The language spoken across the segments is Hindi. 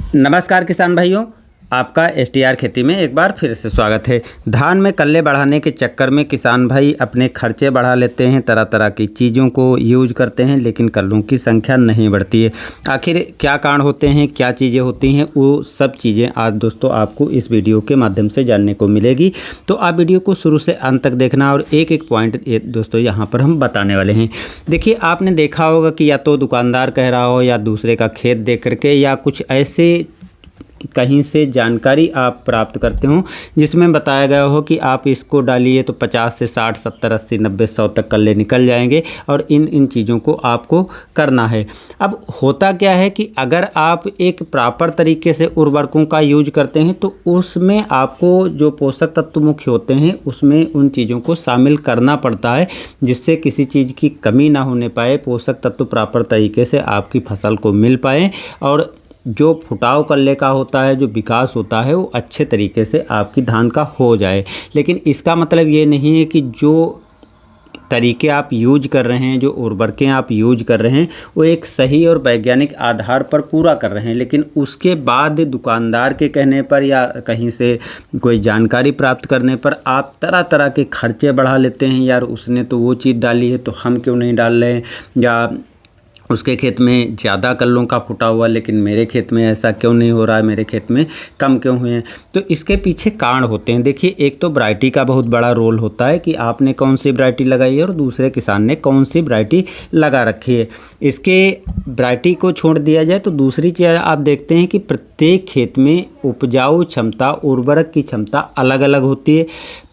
नमस्कार किसान भाइयों, आपका एसटीआर खेती में एक बार फिर से स्वागत है। धान में कल्ले बढ़ाने के चक्कर में किसान भाई अपने खर्चे बढ़ा लेते हैं, तरह तरह की चीज़ों को यूज करते हैं, लेकिन कल्लों की संख्या नहीं बढ़ती है। आखिर क्या कारण होते हैं, क्या चीज़ें होती हैं, वो सब चीज़ें आज दोस्तों आपको इस वीडियो के माध्यम से जानने को मिलेगी। तो आप वीडियो को शुरू से अंत तक देखना और एक एक पॉइंट दोस्तों यहाँ पर हम बताने वाले हैं। देखिए, आपने देखा होगा कि या तो दुकानदार कह रहा हो या दूसरे का खेत देख करके या कुछ ऐसे कहीं से जानकारी आप प्राप्त करते हो जिसमें बताया गया हो कि आप इसको डालिए तो 50 से 60, 70, 80, 90, 100 तक कल्ले निकल जाएंगे और इन चीज़ों को आपको करना है। अब होता क्या है कि अगर आप एक प्रॉपर तरीके से उर्वरकों का यूज करते हैं तो उसमें आपको जो पोषक तत्व मुख्य होते हैं उसमें उन चीज़ों को शामिल करना पड़ता है, जिससे किसी चीज़ की कमी ना होने पाए, पोषक तत्व प्रॉपर तरीके से आपकी फसल को मिल पाए और जो फुटाव कल्ले का होता है, जो विकास होता है, वो अच्छे तरीके से आपकी धान का हो जाए। लेकिन इसका मतलब ये नहीं है कि जो तरीके आप यूज कर रहे हैं, जो उर्वरकें आप यूज कर रहे हैं, वो एक सही और वैज्ञानिक आधार पर पूरा कर रहे हैं, लेकिन उसके बाद दुकानदार के कहने पर या कहीं से कोई जानकारी प्राप्त करने पर आप तरह तरह के खर्चे बढ़ा लेते हैं। यार उसने तो वो चीज़ डाली है तो हम क्यों नहीं डाल रहे हैं, या उसके खेत में ज़्यादा कल्लों का फुटा हुआ लेकिन मेरे खेत में ऐसा क्यों नहीं हो रहा है, मेरे खेत में कम क्यों हुए हैं। तो इसके पीछे कारण होते हैं। देखिए, एक तो वैरायटी का बहुत बड़ा रोल होता है कि आपने कौन सी वैरायटी लगाई है और दूसरे किसान ने कौन सी वैरायटी लगा रखी है। इसके वैरायटी को छोड़ दिया जाए तो दूसरी चीज़ आप देखते हैं कि प्रत्येक खेत में उपजाऊ क्षमता, उर्वरक की क्षमता अलग अलग होती है।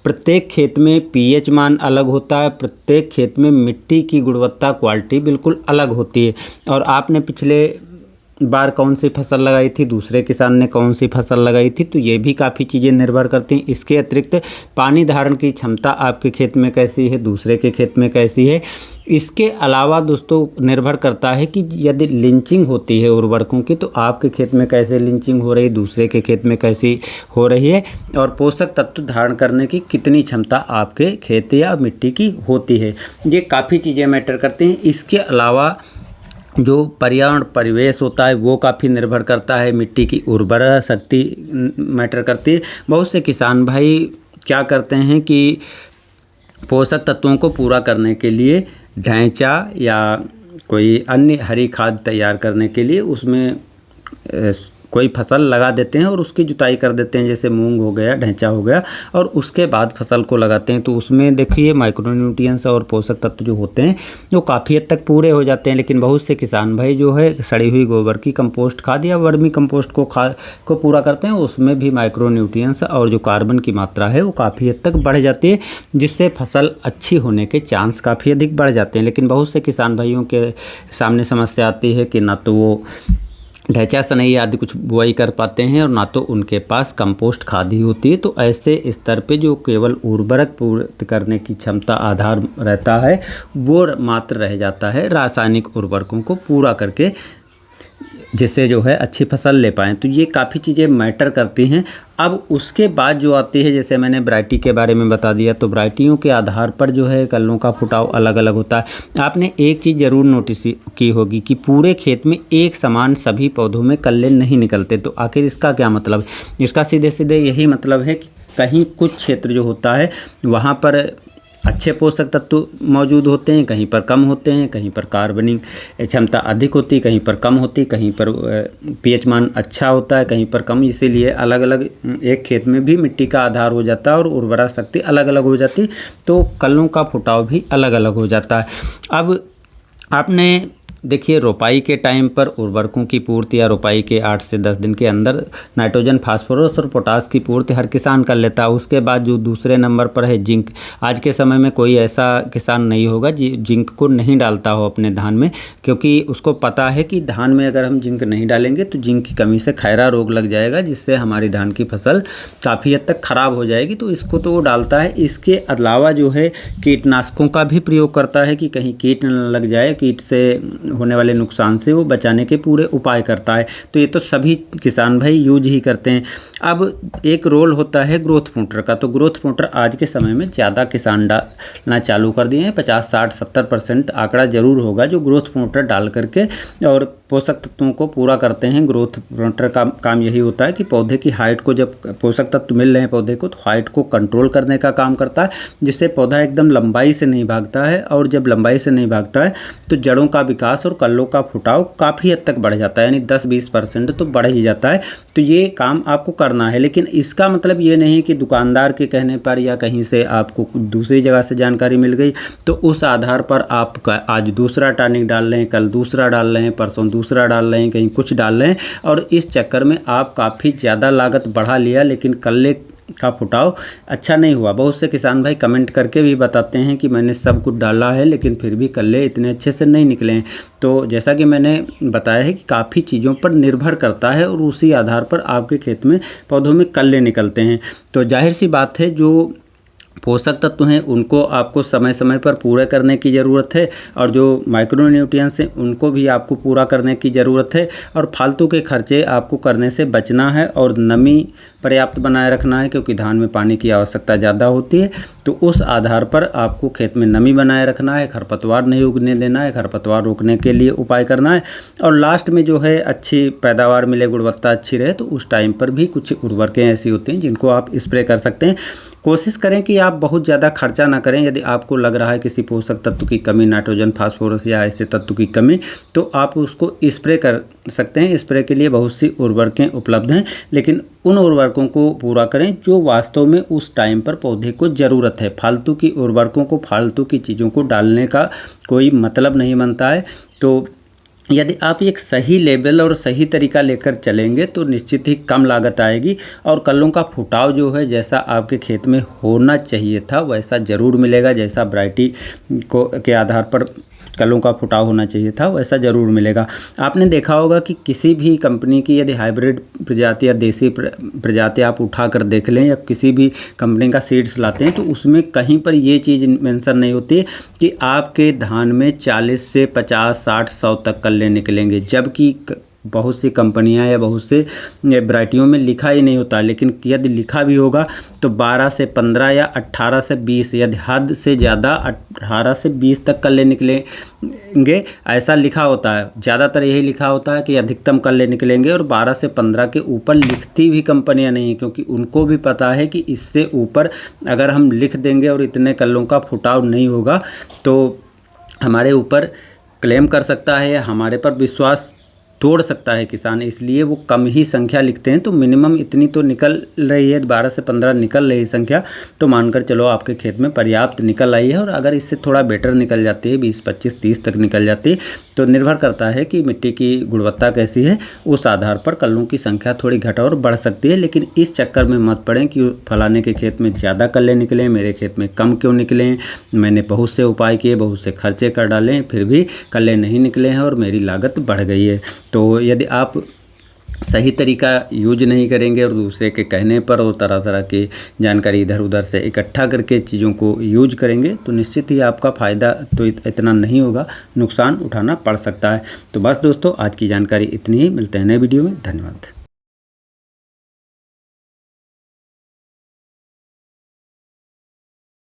प्रत्येक खेत में पीएच मान अलग होता है, प्रत्येक खेत में मिट्टी की गुणवत्ता, क्वालिटी बिल्कुल अलग होती है। और आपने पिछले बार कौन सी फसल लगाई थी, दूसरे किसान ने कौन सी फसल लगाई थी, तो ये भी काफ़ी चीज़ें निर्भर करती हैं। इसके अतिरिक्त पानी धारण की क्षमता आपके खेत में कैसी है, दूसरे के खेत में कैसी है। इसके अलावा दोस्तों निर्भर करता है कि यदि लिंचिंग होती है उर्वरकों की तो आपके खेत में कैसे लिंचिंग हो रही है, दूसरे के खेत में कैसी हो रही है, और पोषक तत्व धारण करने की कितनी क्षमता आपके खेत या मिट्टी की होती है। ये काफ़ी चीज़ें मैटर करती हैं। इसके अलावा जो पर्यावरण परिवेश होता है वो काफ़ी निर्भर करता है, मिट्टी की उर्वरा शक्ति मैटर करती है। बहुत से किसान भाई क्या करते हैं कि पोषक तत्वों को पूरा करने के लिए ढैंचा या कोई अन्य हरी खाद तैयार करने के लिए उसमें कोई फसल लगा देते हैं और उसकी जुताई कर देते हैं, जैसे मूंग हो गया, ढैंचा हो गया, और उसके बाद फसल को लगाते हैं। तो उसमें देखिए माइक्रोन्यूट्रिएंट्स और पोषक तत्व जो होते हैं वो काफ़ी हद तक पूरे हो जाते हैं। लेकिन बहुत से किसान भाई जो है सड़ी हुई गोबर की कंपोस्ट खाद या वर्मी कंपोस्ट को पूरा करते हैं, उसमें भी माइक्रोन्यूट्रिएंट्स और जो कार्बन की मात्रा है वो काफ़ी हद तक बढ़ जाती है, जिससे फसल अच्छी होने के चांस काफ़ी अधिक बढ़ जाते हैं। लेकिन बहुत से किसान भाइयों के सामने समस्या आती है कि ना तो वो ढैंचा सनई आदि कुछ बुआई कर पाते हैं और ना तो उनके पास कंपोस्ट खाद ही होती है। तो ऐसे स्तर पे जो केवल उर्वरक पूर्ति करने की क्षमता आधार रहता है वो मात्र रह जाता है रासायनिक उर्वरकों को पूरा करके, जिससे जो है अच्छी फसल ले पाएँ। तो ये काफ़ी चीज़ें मैटर करती हैं। अब उसके बाद जो आती है, जैसे मैंने वैरायटी के बारे में बता दिया, तो वैरायटियों के आधार पर जो है कल्लों का फुटाव अलग अलग होता है। आपने एक चीज़ ज़रूर नोटिस की होगी कि पूरे खेत में एक समान सभी पौधों में कल्ले नहीं निकलते। तो आखिर इसका क्या मतलब है? इसका सीधे सीधे यही मतलब है कि कहीं कुछ क्षेत्र जो होता है वहाँ पर अच्छे पोषक तत्व मौजूद होते हैं, कहीं पर कम होते हैं, कहीं पर कार्बनिक क्षमता अधिक होती है, कहीं पर कम होती है, कहीं पर पीएच मान अच्छा होता है, कहीं पर कम। इसीलिए अलग अलग एक खेत में भी मिट्टी का आधार हो जाता है और उर्वरा शक्ति अलग अलग हो जाती है, तो कल्लों का फुटाव भी अलग अलग हो जाता है। अब आपने देखिए, रोपाई के टाइम पर उर्वरकों की पूर्ति या रोपाई के 8 से 10 दिन के अंदर नाइट्रोजन, फास्फोरस और पोटास की पूर्ति हर किसान कर लेता है। उसके बाद जो दूसरे नंबर पर है जिंक, आज के समय में कोई ऐसा किसान नहीं होगा जिंक को नहीं डालता हो अपने धान में, क्योंकि उसको पता है कि धान में अगर हम जिंक नहीं डालेंगे तो जिंक की कमी से खैरा रोग लग जाएगा, जिससे हमारी धान की फसल काफ़ी हद तक ख़राब हो जाएगी। तो इसको तो वो डालता है। इसके अलावा जो है कीटनाशकों का भी प्रयोग करता है कि कहीं कीट न लग जाए, कीट से होने वाले नुकसान से वो बचाने के पूरे उपाय करता है। तो ये तो सभी किसान भाई यूज ही करते हैं। अब एक रोल होता है ग्रोथ मोटर का। तो ग्रोथ मोटर आज के समय में ज़्यादा किसान डालना चालू कर दिए हैं। 50, 60, 70% आंकड़ा ज़रूर होगा जो ग्रोथ मोटर डाल करके और पोषक तत्वों को पूरा करते हैं। ग्रोथ प्रमोटर का काम यही होता है कि पौधे की हाइट को, जब पोषक तत्व मिल रहे हैं पौधे को, तो हाइट को कंट्रोल करने का काम करता है, जिससे पौधा एकदम लंबाई से नहीं भागता है। और जब लंबाई से नहीं भागता है तो जड़ों का विकास और कल्लों का फुटाव काफ़ी हद तक बढ़ जाता है, यानी 10-20% तो बढ़ ही जाता है। तो ये काम आपको करना है, लेकिन इसका मतलब ये नहीं कि दुकानदार के कहने पर या कहीं से आपको दूसरी जगह से जानकारी मिल गई तो उस आधार पर आप आज दूसरा टॉनिक डाल रहे हैं, कल दूसरा डाल रहे हैं, परसों दूसरा डाल रहे हैं, कहीं कुछ डाल रहे हैं, और इस चक्कर में आप काफ़ी ज़्यादा लागत बढ़ा लिया, लेकिन कल्ले का फुटाव अच्छा नहीं हुआ। बहुत से किसान भाई कमेंट करके भी बताते हैं कि मैंने सब कुछ डाला है लेकिन फिर भी कल्ले इतने अच्छे से नहीं निकले हैं। तो जैसा कि मैंने बताया है कि काफ़ी चीज़ों पर निर्भर करता है और उसी आधार पर आपके खेत में पौधों में कल्ले निकलते हैं। तो जाहिर सी बात है, जो पोषक तत्व हैं उनको आपको समय समय पर पूरा करने की ज़रूरत है, और जो माइक्रो न्यूट्रिएंट्स हैं उनको भी आपको पूरा करने की ज़रूरत है, और फालतू के खर्चे आपको करने से बचना है, और नमी पर्याप्त बनाए रखना है, क्योंकि धान में पानी की आवश्यकता ज़्यादा होती है। तो उस आधार पर आपको खेत में नमी बनाए रखना है, खरपतवार नहीं उगने देना है, खरपतवार रोकने के लिए उपाय करना है, और लास्ट में जो है अच्छी पैदावार मिले, गुणवत्ता अच्छी रहे, तो उस टाइम पर भी कुछ उर्वरकें ऐसी होती हैं जिनको आप स्प्रे कर सकते हैं। कोशिश करें कि आप बहुत ज़्यादा खर्चा ना करें। यदि आपको लग रहा है किसी पोषक तत्व की कमी, नाइट्रोजन, फास्फोरस या ऐसे तत्व की कमी, तो आप उसको स्प्रे कर सकते हैं। स्प्रे के लिए बहुत सी उर्वरकें उपलब्ध हैं, लेकिन उन उर्वरकों को पूरा करें जो वास्तव में उस टाइम पर पौधे को ज़रूरत है। फालतू की उर्वरकों को, फालतू की चीज़ों को डालने का कोई मतलब नहीं बनता है। तो यदि आप एक सही लेवल और सही तरीका लेकर चलेंगे तो निश्चित ही कम लागत आएगी, और कल्लों का फुटाव जो है जैसा आपके खेत में होना चाहिए था वैसा ज़रूर मिलेगा। जैसा वैरायटी को के आधार पर कल्लों का फुटाव होना चाहिए था वैसा ज़रूर मिलेगा। आपने देखा होगा कि किसी भी कंपनी की यदि हाइब्रिड प्रजाति या देसी प्रजाति आप उठा कर देख लें, या किसी भी कंपनी का सीड्स लाते हैं, तो उसमें कहीं पर ये चीज़ मेंशन नहीं होती कि आपके धान में 40 से 50, 60, 100 तक कल्ले निकलेंगे, जबकि बहुत सी कंपनियां या बहुत से वैरायटियों में लिखा ही नहीं होता। लेकिन यदि लिखा भी होगा तो 12 से 15 या 18 से 20, यदि हद से ज़्यादा 18 से 20 तक कल्ले निकलेंगे, ऐसा लिखा होता है। ज़्यादातर यही लिखा होता है कि अधिकतम कल्ले निकलेंगे, और 12 से 15 के ऊपर लिखती भी कंपनियां नहीं हैं, क्योंकि उनको भी पता है कि इससे ऊपर अगर हम लिख देंगे और इतने कल्लों का फुटाव नहीं होगा तो हमारे ऊपर क्लेम कर सकता है या हमारे पर विश्वास तोड़ सकता है किसान, इसलिए वो कम ही संख्या लिखते हैं। तो मिनिमम इतनी तो निकल रही है, 12 से 15 निकल रही संख्या, तो मानकर चलो आपके खेत में पर्याप्त निकल आई है। और अगर इससे थोड़ा बेटर निकल जाती है, 20, 25, 30 तक निकल जाती है, तो निर्भर करता है कि मिट्टी की गुणवत्ता कैसी है, उस आधार पर कल्लों की संख्या थोड़ी घट और बढ़ सकती है। लेकिन इस चक्कर में मत पड़ें कि फलाने के खेत में ज़्यादा कल्ले निकले, मेरे खेत में कम क्यों निकले, मैंने बहुत से उपाय किए, बहुत से खर्चे कर डाले, फिर भी कल्ले नहीं निकले हैं और मेरी लागत बढ़ गई है। तो यदि आप सही तरीका यूज नहीं करेंगे और दूसरे के कहने पर और तरह तरह की जानकारी इधर उधर से इकट्ठा करके चीज़ों को यूज करेंगे, तो निश्चित ही आपका फ़ायदा तो इतना नहीं होगा, नुकसान उठाना पड़ सकता है। तो बस दोस्तों, आज की जानकारी इतनी ही। मिलते हैं नए वीडियो में। धन्यवाद।